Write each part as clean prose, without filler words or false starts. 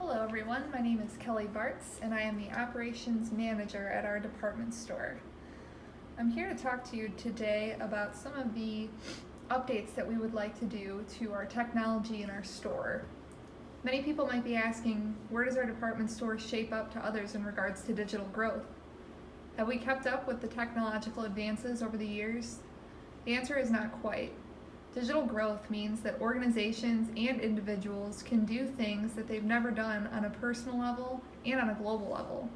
Hello everyone, my name is Kelly Bartz and I am the operations manager at our department store. I'm here to talk to you today about some of the updates that we would like to do to our technology in our store. Many people might be asking, where does our department store shape up to others in regards to digital growth? Have we kept up with the technological advances over the years? The answer is not quite. Digital growth means that organizations and individuals can do things that they've never done on a personal level and on a global level.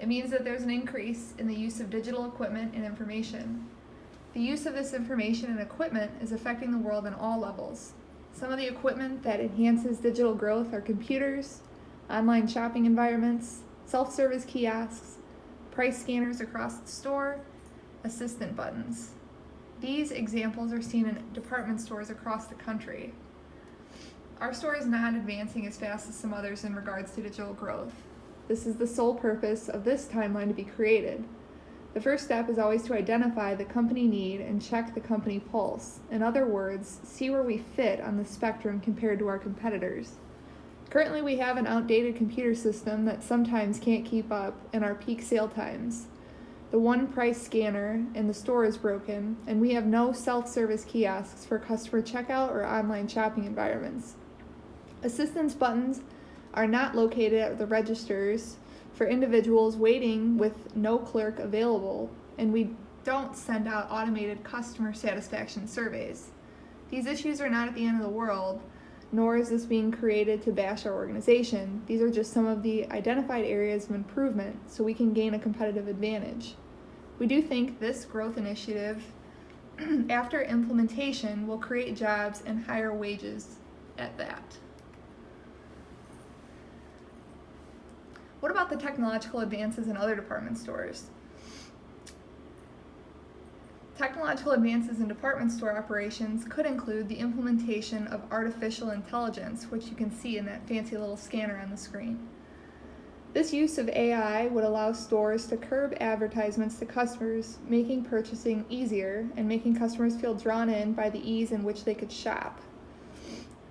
It means that there's an increase in the use of digital equipment and information. The use of this information and equipment is affecting the world on all levels. Some of the equipment that enhances digital growth are computers, online shopping environments, self-service kiosks, price scanners across the store, assistant buttons. These examples are seen in department stores across the country. Our store is not advancing as fast as some others in regards to digital growth. This is the sole purpose of this timeline to be created. The first step is always to identify the company need and check the company pulse. In other words, see where we fit on the spectrum compared to our competitors. Currently, we have an outdated computer system that sometimes can't keep up in our peak sale times. The one price scanner in the store is broken, and we have no self-service kiosks for customer checkout or online shopping environments. Assistance buttons are not located at the registers for individuals waiting with no clerk available, and we don't send out automated customer satisfaction surveys. These issues are not at the end of the world, nor is this being created to bash our organization. These are just some of the identified areas of improvement so we can gain a competitive advantage. We do think this growth initiative, after implementation, will create jobs and higher wages at that. What about the technological advances in other department stores? Technological advances in department store operations could include the implementation of artificial intelligence, which you can see in that fancy little scanner on the screen. This use of AI would allow stores to curb advertisements to customers, making purchasing easier and making customers feel drawn in by the ease in which they could shop.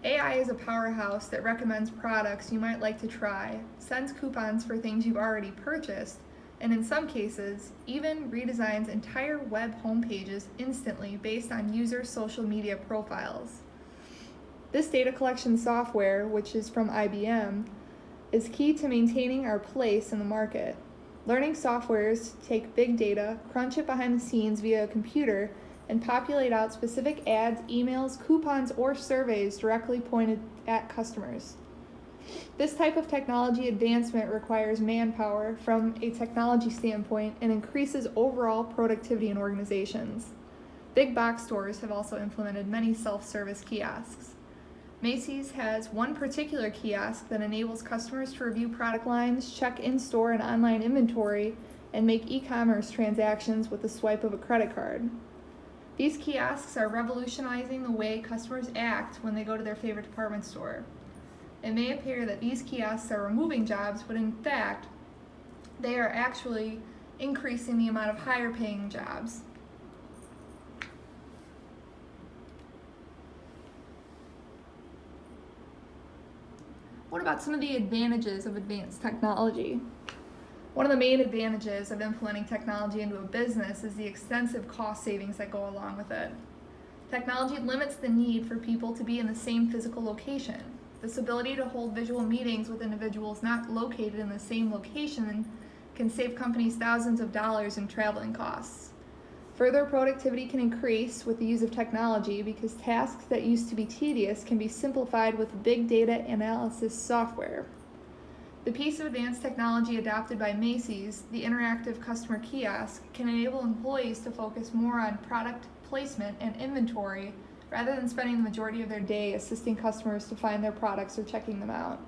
AI is a powerhouse that recommends products you might like to try, sends coupons for things you've already purchased, and in some cases, even redesigns entire web homepages instantly based on user social media profiles. This data collection software, which is from IBM, is key to maintaining our place in the market. Learning softwares take big data, crunch it behind the scenes via a computer, and populate out specific ads, emails, coupons, or surveys directly pointed at customers. This type of technology advancement requires manpower from a technology standpoint and increases overall productivity in organizations. Big box stores have also implemented many self-service kiosks. Macy's has one particular kiosk that enables customers to review product lines, check in-store and online inventory, and make e-commerce transactions with the swipe of a credit card. These kiosks are revolutionizing the way customers act when they go to their favorite department store. It may appear that these kiosks are removing jobs, but in fact, they are actually increasing the amount of higher paying jobs. What about some of the advantages of advanced technology? One of the main advantages of implementing technology into a business is the extensive cost savings that go along with it. Technology limits the need for people to be in the same physical location. This ability to hold visual meetings with individuals not located in the same location can save companies thousands of dollars in traveling costs. Further productivity can increase with the use of technology because tasks that used to be tedious can be simplified with big data analysis software. The piece of advanced technology adopted by Macy's, the interactive customer kiosk, can enable employees to focus more on product placement and inventory rather than spending the majority of their day assisting customers to find their products or checking them out.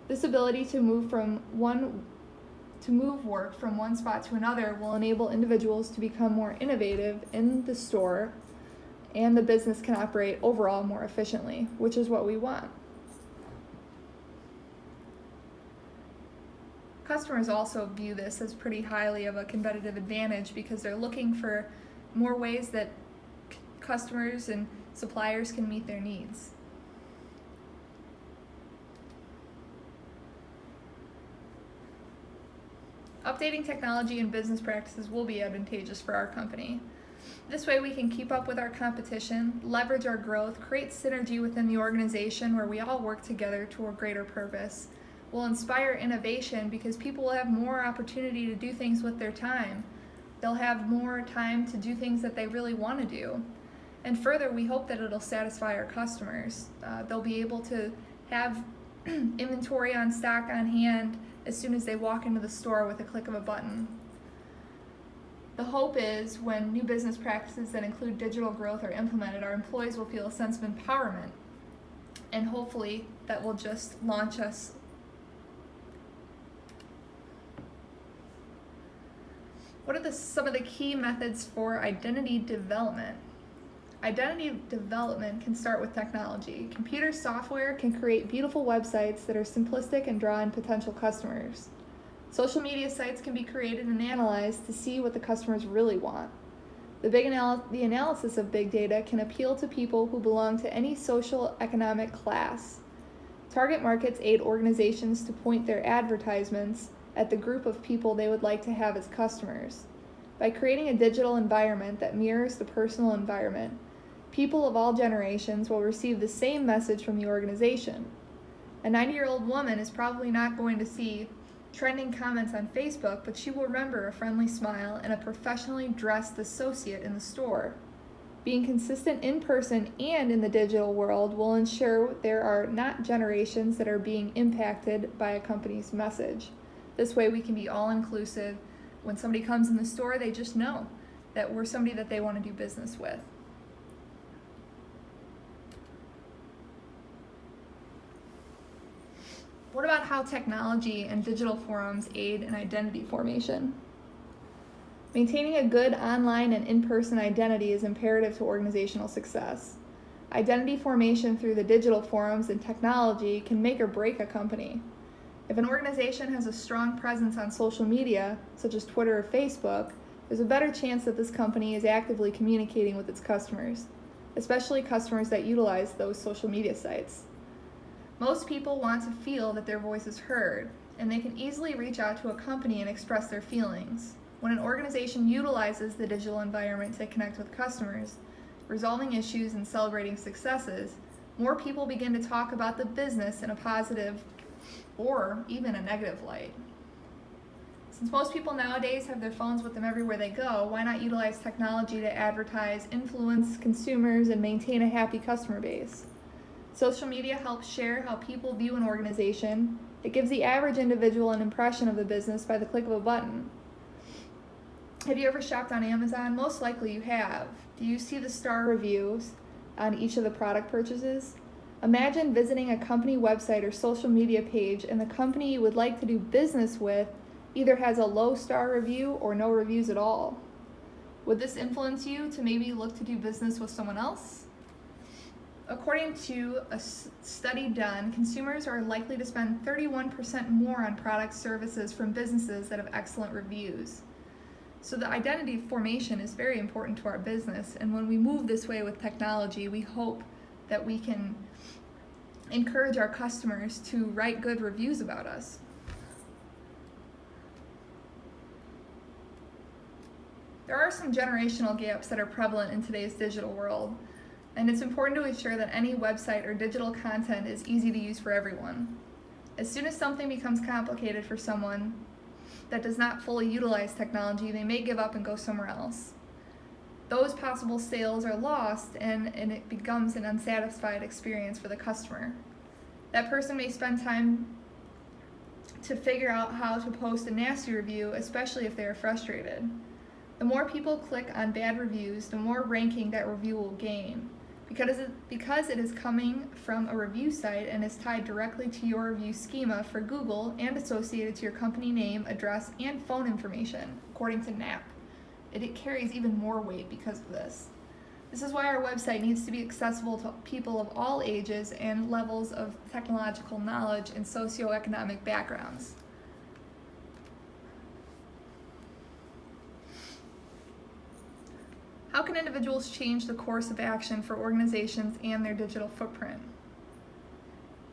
This ability to move work from one spot to another will enable individuals to become more innovative in the store, and the business can operate overall more efficiently, which is what we want. Customers also view this as pretty highly of a competitive advantage because they're looking for more ways that customers and suppliers can meet their needs. Updating technology and business practices will be advantageous for our company. This way we can keep up with our competition, leverage our growth, create synergy within the organization where we all work together to a greater purpose. We'll inspire innovation because people will have more opportunity to do things with their time. They'll have more time to do things that they really want to do. And further, we hope that it'll satisfy our customers. They'll be able to have inventory on stock on hand as soon as they walk into the store with a click of a button. The hope is when new business practices that include digital growth are implemented, our employees will feel a sense of empowerment, and hopefully that will just launch us. What are some of the key methods for identity development? Identity development can start with technology. Computer software can create beautiful websites that are simplistic and draw in potential customers. Social media sites can be created and analyzed to see what the customers really want. The analysis of big data can appeal to people who belong to any social economic class. Target markets aid organizations to point their advertisements at the group of people they would like to have as customers. By creating a digital environment that mirrors the personal environment, people of all generations will receive the same message from the organization. A 90-year-old woman is probably not going to see trending comments on Facebook, but she will remember a friendly smile and a professionally dressed associate in the store. Being consistent in person and in the digital world will ensure there are not generations that are being impacted by a company's message. This way we can be all-inclusive. When somebody comes in the store, they just know that we're somebody that they want to do business with. What about how technology and digital forums aid in identity formation? Maintaining a good online and in-person identity is imperative to organizational success. Identity formation through the digital forums and technology can make or break a company. If an organization has a strong presence on social media, such as Twitter or Facebook, there's a better chance that this company is actively communicating with its customers, especially customers that utilize those social media sites. Most people want to feel that their voice is heard, and they can easily reach out to a company and express their feelings. When an organization utilizes the digital environment to connect with customers, resolving issues and celebrating successes, more people begin to talk about the business in a positive or even a negative light. Since most people nowadays have their phones with them everywhere they go, why not utilize technology to advertise, influence consumers, and maintain a happy customer base? Social media helps share how people view an organization. It gives the average individual an impression of the business by the click of a button. Have you ever shopped on Amazon? Most likely you have. Do you see the star reviews on each of the product purchases? Imagine visiting a company website or social media page and the company you would like to do business with either has a low star review or no reviews at all. Would this influence you to maybe look to do business with someone else? According to a study done, consumers are likely to spend 31% more on product services from businesses that have excellent reviews. So the identity formation is very important to our business, and when we move this way with technology, we hope that we can encourage our customers to write good reviews about us. There are some generational gaps that are prevalent in today's digital world, and it's important to ensure that any website or digital content is easy to use for everyone. As soon as something becomes complicated for someone that does not fully utilize technology, they may give up and go somewhere else. Those possible sales are lost, and it becomes an unsatisfied experience for the customer. That person may spend time to figure out how to post a nasty review, especially if they are frustrated. The more people click on bad reviews, the more ranking that review will gain. Because it is coming from a review site and is tied directly to your review schema for Google and associated to your company name, address, and phone information, according to NAP. It carries even more weight because of this. This is why our website needs to be accessible to people of all ages and levels of technological knowledge and socioeconomic backgrounds. How can individuals change the course of action for organizations and their digital footprint?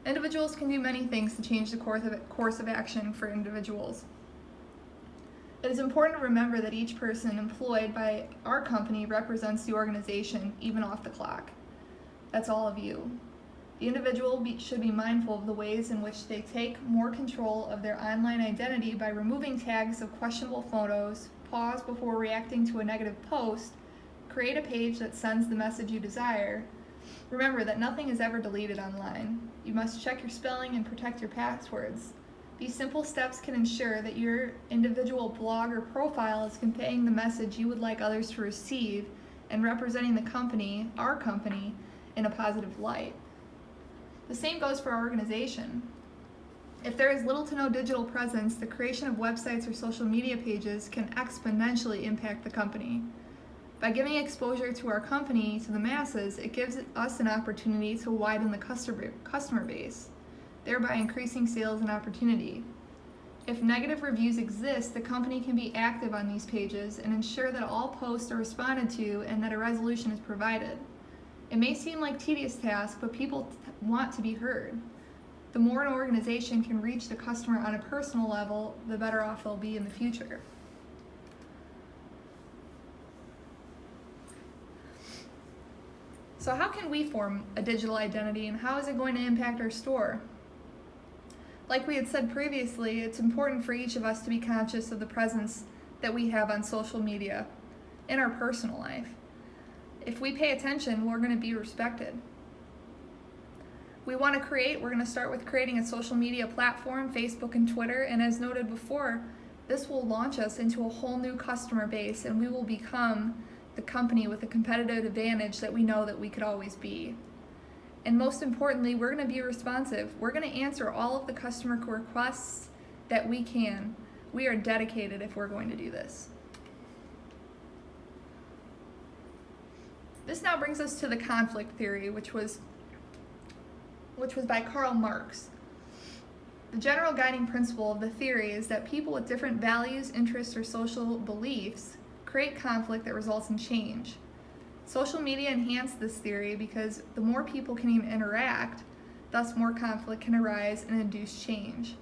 Individuals can do many things to change the course of action for individuals. It is important to remember that each person employed by our company represents the organization, even off the clock. That's all of you. The individual should be mindful of the ways in which they take more control of their online identity by removing tags of questionable photos, pause before reacting to a negative post, create a page that sends the message you desire. Remember that nothing is ever deleted online. You must check your spelling and protect your passwords. These simple steps can ensure that your individual blog or profile is conveying the message you would like others to receive and representing the company, our company, in a positive light. The same goes for our organization. If there is little to no digital presence, the creation of websites or social media pages can exponentially impact the company. By giving exposure to our company to the masses, it gives us an opportunity to widen the customer base, thereby increasing sales and opportunity. If negative reviews exist, the company can be active on these pages and ensure that all posts are responded to and that a resolution is provided. It may seem like a tedious task, but people want to be heard. The more an organization can reach the customer on a personal level, the better off they'll be in the future. So how can we form a digital identity, and how is it going to impact our store? Like we had said previously, it's important for each of us to be conscious of the presence that we have on social media in our personal life. If we pay attention, we're going to be respected. We're going to start with creating a social media platform, Facebook and Twitter, and as noted before, this will launch us into a whole new customer base, and we will become the company with a competitive advantage that we know that we could always be. And most importantly, we're going to be responsive. We're going to answer all of the customer requests that we can. We are dedicated if we're going to do this. This now brings us to the conflict theory, which was by Karl Marx. The general guiding principle of the theory is that people with different values, interests, or social beliefs create conflict that results in change. Social media enhance this theory because the more people can interact, thus more conflict can arise and induce change.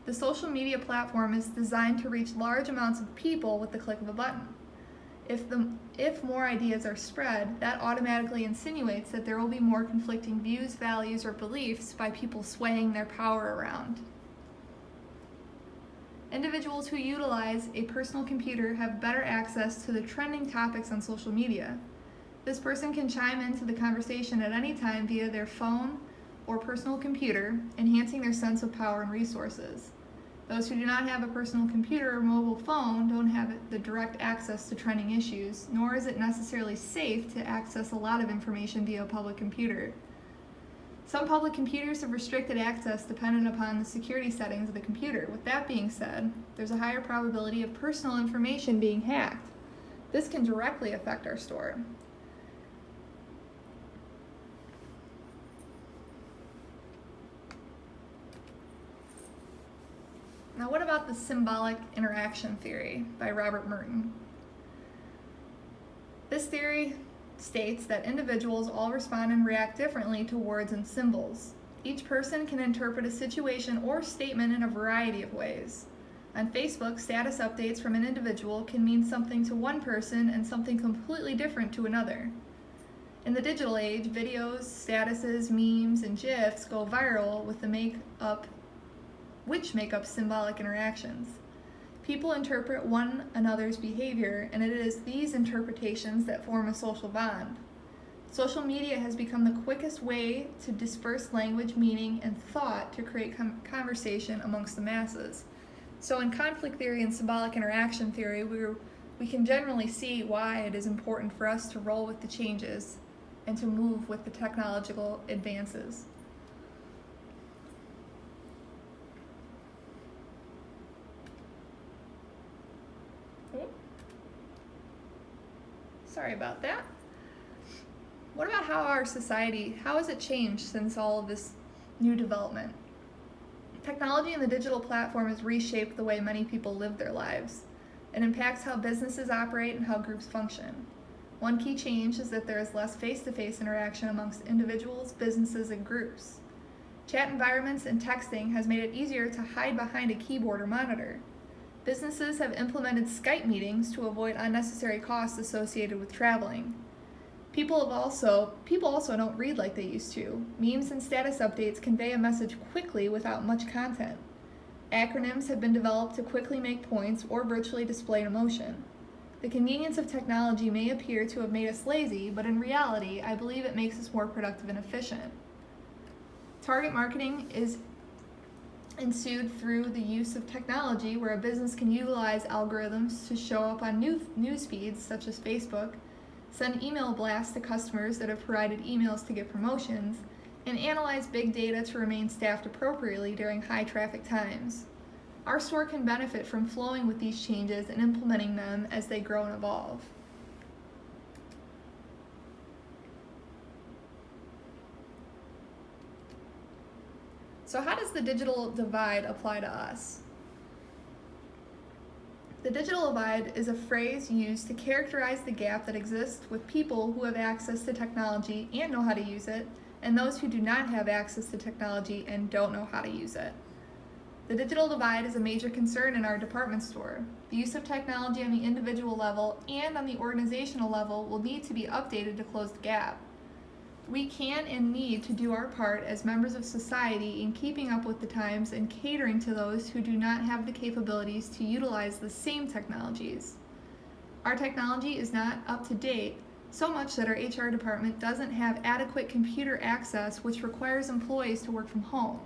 The social media platform is designed to reach large amounts of people with the click of a button. If more ideas are spread, that automatically insinuates that there will be more conflicting views, values, or beliefs by people swaying their power around. Individuals who utilize a personal computer have better access to the trending topics on social media. This person can chime into the conversation at any time via their phone or personal computer, enhancing their sense of power and resources. Those who do not have a personal computer or mobile phone don't have the direct access to trending issues, nor is it necessarily safe to access a lot of information via a public computer. Some public computers have restricted access dependent upon the security settings of the computer. With that being said, there's a higher probability of personal information being hacked. This can directly affect our store. Now, what about the symbolic interaction theory by Robert Merton? This theory states that individuals all respond and react differently to words and symbols. Each person can interpret a situation or statement in a variety of ways. On Facebook, status updates from an individual can mean something to one person and something completely different to another. In the digital age, videos, statuses, memes, and GIFs go viral which make up symbolic interactions. People interpret one another's behavior, and it is these interpretations that form a social bond. Social media has become the quickest way to disperse language, meaning, and thought to create conversation amongst the masses. So in conflict theory and symbolic interaction theory, we can generally see why it is important for us to roll with the changes and to move with the technological advances. Sorry about that. What about how has it changed since all of this new development? Technology and the digital platform has reshaped the way many people live their lives. It impacts how businesses operate and how groups function. One key change is that there is less face-to-face interaction amongst individuals, businesses, and groups. Chat environments and texting has made it easier to hide behind a keyboard or monitor. Businesses have implemented Skype meetings to avoid unnecessary costs associated with traveling. People also don't read like they used to. Memes and status updates convey a message quickly without much content. Acronyms have been developed to quickly make points or virtually display an emotion. The convenience of technology may appear to have made us lazy, but in reality, I believe it makes us more productive and efficient. Target marketing is ensued through the use of technology, where a business can utilize algorithms to show up on news feeds such as Facebook, send email blasts to customers that have provided emails to get promotions, and analyze big data to remain staffed appropriately during high traffic times. Our store can benefit from flowing with these changes and implementing them as they grow and evolve. So how does the digital divide apply to us? The digital divide is a phrase used to characterize the gap that exists with people who have access to technology and know how to use it, and those who do not have access to technology and don't know how to use it. The digital divide is a major concern in our department store. The use of technology on the individual level and on the organizational level will need to be updated to close the gap. We can and need to do our part as members of society in keeping up with the times and catering to those who do not have the capabilities to utilize the same technologies. Our technology is not up to date, so much that our HR department doesn't have adequate computer access, which requires employees to work from home.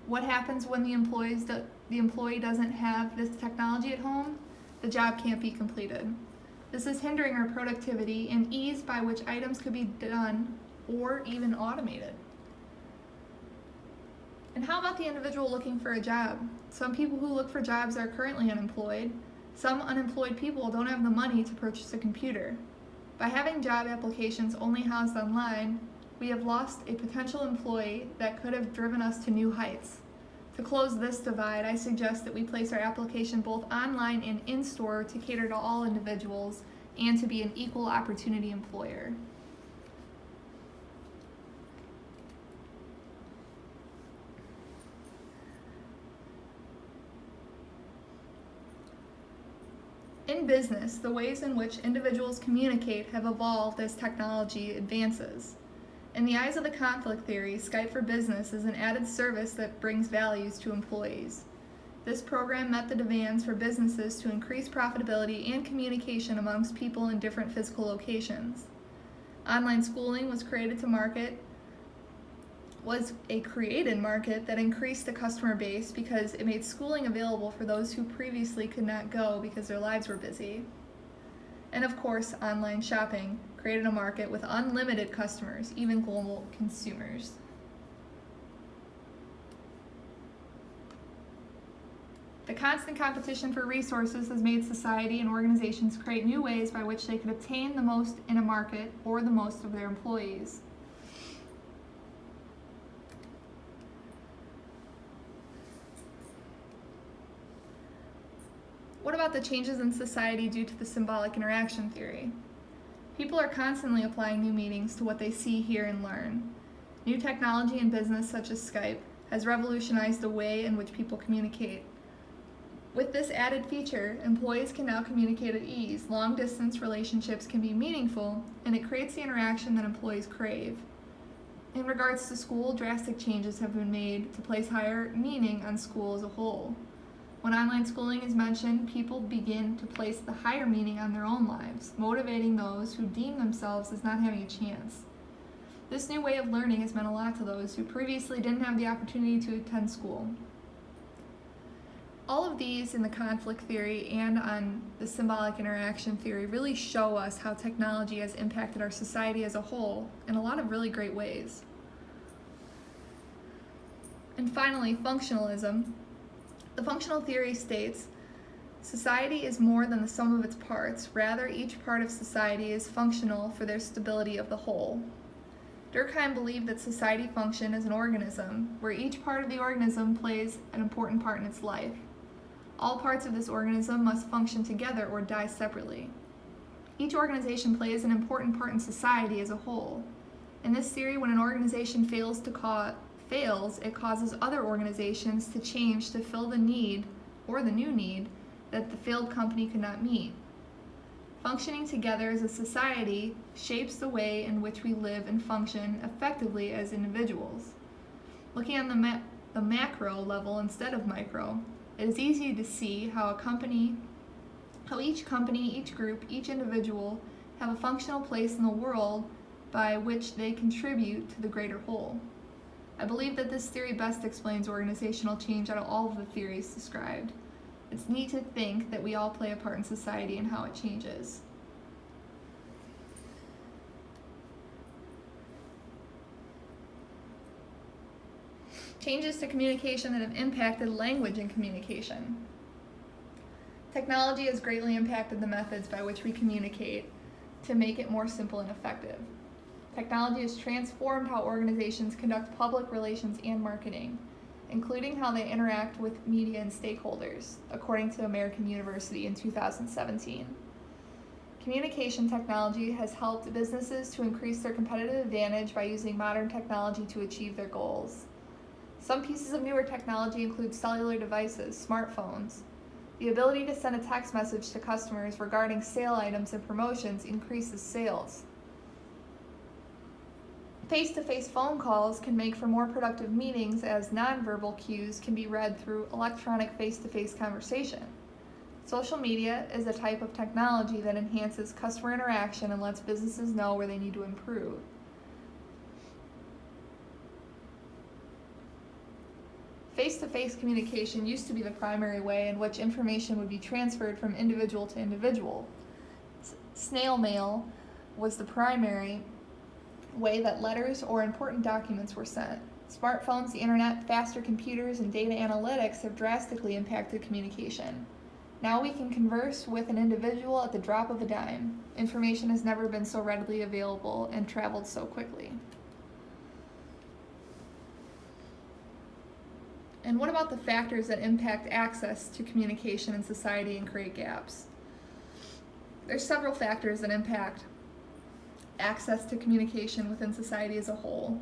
What happens when the employee doesn't have this technology at home? The job can't be completed. This is hindering our productivity and ease by which items could be done or even automated. And how about the individual looking for a job? Some people who look for jobs are currently unemployed. Some unemployed people don't have the money to purchase a computer. By having job applications only housed online, we have lost a potential employee that could have driven us to new heights. To close this divide, I suggest that we place our application both online and in-store to cater to all individuals and to be an equal opportunity employer. In business, the ways in which individuals communicate have evolved as technology advances. In the eyes of the conflict theory, Skype for Business is an added service that brings values to employees. This program met the demands for businesses to increase profitability and communication amongst people in different physical locations. Online schooling was a created market that increased the customer base because it made schooling available for those who previously could not go because their lives were busy. And of course, online shopping created a market with unlimited customers, even global consumers. The constant competition for resources has made society and organizations create new ways by which they could obtain the most in a market or the most of their employees. What about the changes in society due to the symbolic interaction theory? People are constantly applying new meanings to what they see, hear, and learn. New technology in business, such as Skype, has revolutionized the way in which people communicate. With this added feature, employees can now communicate at ease, long-distance relationships can be meaningful, and it creates the interaction that employees crave. In regards to school, drastic changes have been made to place higher meaning on school as a whole. When online schooling is mentioned, people begin to place the higher meaning on their own lives, motivating those who deem themselves as not having a chance. This new way of learning has meant a lot to those who previously didn't have the opportunity to attend school. All of these in the conflict theory and on the symbolic interaction theory really show us how technology has impacted our society as a whole in a lot of really great ways. And finally, functionalism. The functional theory states, society is more than the sum of its parts. Rather, each part of society is functional for their stability of the whole. Durkheim believed that society functioned as an organism, where each part of the organism plays an important part in its life. All parts of this organism must function together or die separately. Each organization plays an important part in society as a whole. In this theory, when an organization fails, it causes other organizations to change to fill the need, or the new need, that the failed company could not meet. Functioning together as a society shapes the way in which we live and function effectively as individuals. Looking on the macro level instead of micro, it is easy to see how each company, each group, each individual have a functional place in the world by which they contribute to the greater whole. I believe that this theory best explains organizational change out of all of the theories described. It's neat to think that we all play a part in society and how it changes. Changes to communication that have impacted language and communication. Technology has greatly impacted the methods by which we communicate to make it more simple and effective. Technology has transformed how organizations conduct public relations and marketing, including how they interact with media and stakeholders, according to American University in 2017. Communication technology has helped businesses to increase their competitive advantage by using modern technology to achieve their goals. Some pieces of newer technology include cellular devices, smartphones. The ability to send a text message to customers regarding sale items and promotions increases sales. Face-to-face phone calls can make for more productive meetings as nonverbal cues can be read through electronic face-to-face conversation. Social media is a type of technology that enhances customer interaction and lets businesses know where they need to improve. Face-to-face communication used to be the primary way in which information would be transferred from individual to individual. Snail mail was the primary way that letters or important documents were sent. Smartphones, the internet, faster computers, and data analytics have drastically impacted communication. Now we can converse with an individual at the drop of a dime. Information has never been so readily available and traveled so quickly. And what about the factors that impact access to communication in society and create gaps? There's several factors that impact access to communication within society as a whole.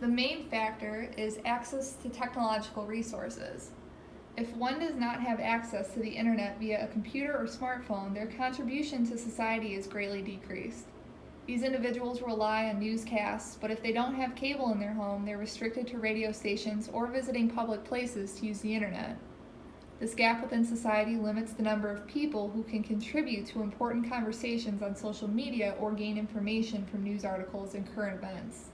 The main factor is access to technological resources. If one does not have access to the internet via a computer or smartphone, their contribution to society is greatly decreased. These individuals rely on newscasts, but if they don't have cable in their home, they're restricted to radio stations or visiting public places to use the internet. This gap within society limits the number of people who can contribute to important conversations on social media or gain information from news articles and current events.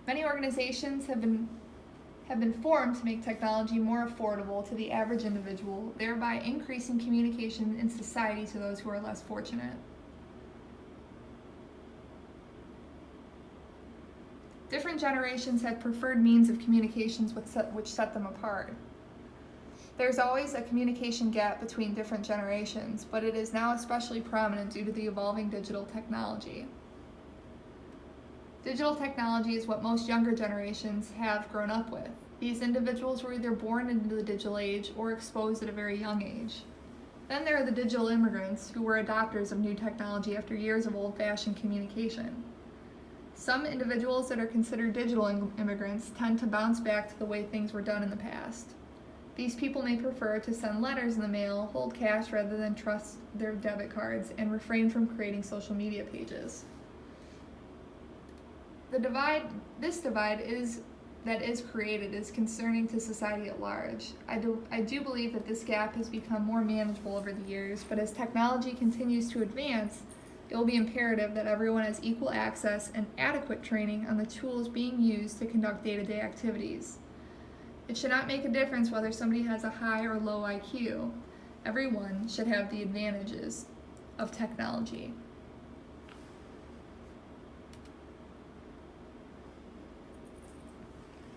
Many organizations have been formed to make technology more affordable to the average individual, thereby increasing communication in society to those who are less fortunate. Different generations had preferred means of communications which set them apart. There's always a communication gap between different generations, but it is now especially prominent due to the evolving digital technology. Digital technology is what most younger generations have grown up with. These individuals were either born into the digital age or exposed at a very young age. Then there are the digital immigrants who were adopters of new technology after years of old-fashioned communication. Some individuals that are considered digital immigrants tend to bounce back to the way things were done in the past. These people may prefer to send letters in the mail, hold cash rather than trust their debit cards, and refrain from creating social media pages. This divide that is created is concerning to society at large. I do believe that this gap has become more manageable over the years, but as technology continues to advance, it will be imperative that everyone has equal access and adequate training on the tools being used to conduct day-to-day activities. It should not make a difference whether somebody has a high or low IQ. Everyone should have the advantages of technology.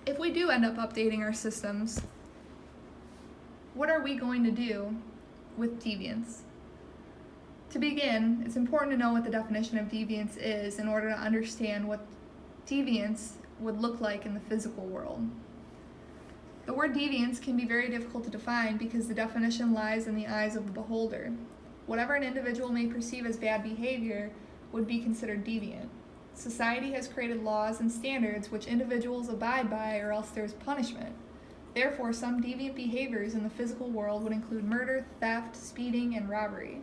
If we do end up updating our systems, what are we going to do with deviance? To begin, it's important to know what the definition of deviance is in order to understand what deviance would look like in the physical world. The word deviance can be very difficult to define because the definition lies in the eyes of the beholder. Whatever an individual may perceive as bad behavior would be considered deviant. Society has created laws and standards which individuals abide by, or else there's punishment. Therefore, some deviant behaviors in the physical world would include murder, theft, speeding, and robbery.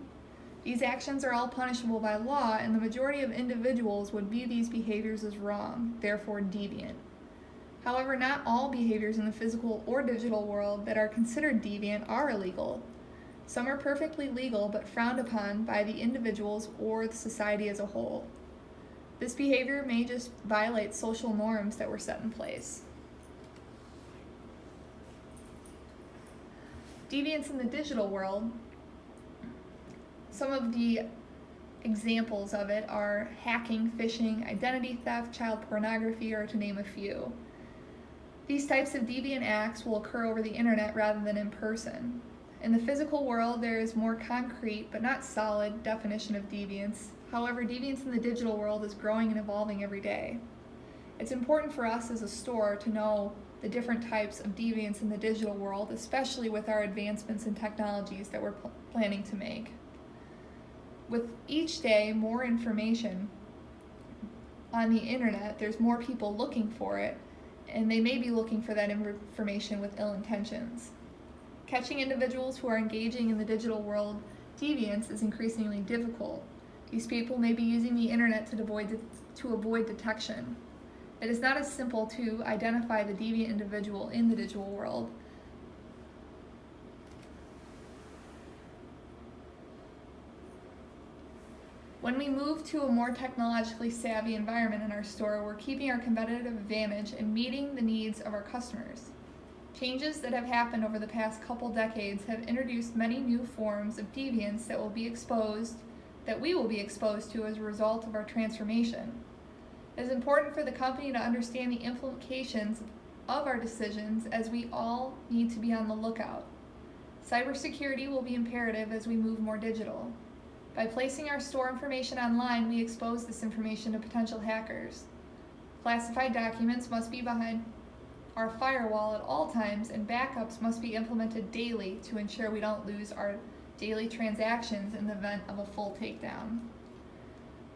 These actions are all punishable by law, and the majority of individuals would view these behaviors as wrong, therefore deviant. However, not all behaviors in the physical or digital world that are considered deviant are illegal. Some are perfectly legal but frowned upon by the individuals or the society as a whole. This behavior may just violate social norms that were set in place. Deviance in the digital world. Some of the examples of it are hacking, phishing, identity theft, child pornography, or to name a few. These types of deviant acts will occur over the internet rather than in person. In the physical world, there is more concrete but not solid definition of deviance. However, deviance in the digital world is growing and evolving every day. It's important for us as a store to know the different types of deviance in the digital world, especially with our advancements in technologies that we're planning to make. With each day more information on the internet, there's more people looking for it, and they may be looking for that information with ill intentions. Catching individuals who are engaging in the digital world deviance is increasingly difficult. These people may be using the internet to avoid detection. It is not as simple to identify the deviant individual in the digital world. When we move to a more technologically savvy environment in our store, we're keeping our competitive advantage and meeting the needs of our customers. Changes that have happened over the past couple decades have introduced many new forms of deviance that we will be exposed to as a result of our transformation. It is important for the company to understand the implications of our decisions, as we all need to be on the lookout. Cybersecurity will be imperative as we move more digital. By placing our store information online, we expose this information to potential hackers. Classified documents must be behind our firewall at all times, and backups must be implemented daily to ensure we don't lose our daily transactions in the event of a full takedown.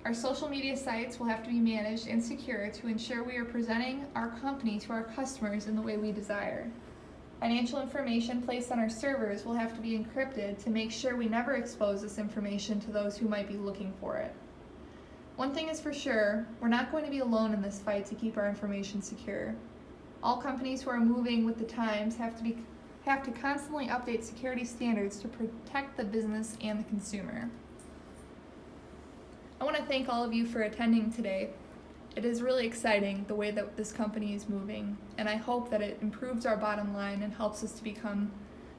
Our social media sites will have to be managed and secure to ensure we are presenting our company to our customers in the way we desire. Financial information placed on our servers will have to be encrypted to make sure we never expose this information to those who might be looking for it. One thing is for sure, we're not going to be alone in this fight to keep our information secure. All companies who are moving with the times have to constantly update security standards to protect the business and the consumer. I want to thank all of you for attending today. It is really exciting the way that this company is moving, and I hope that it improves our bottom line and helps us to become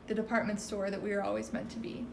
the department store that we are always meant to be.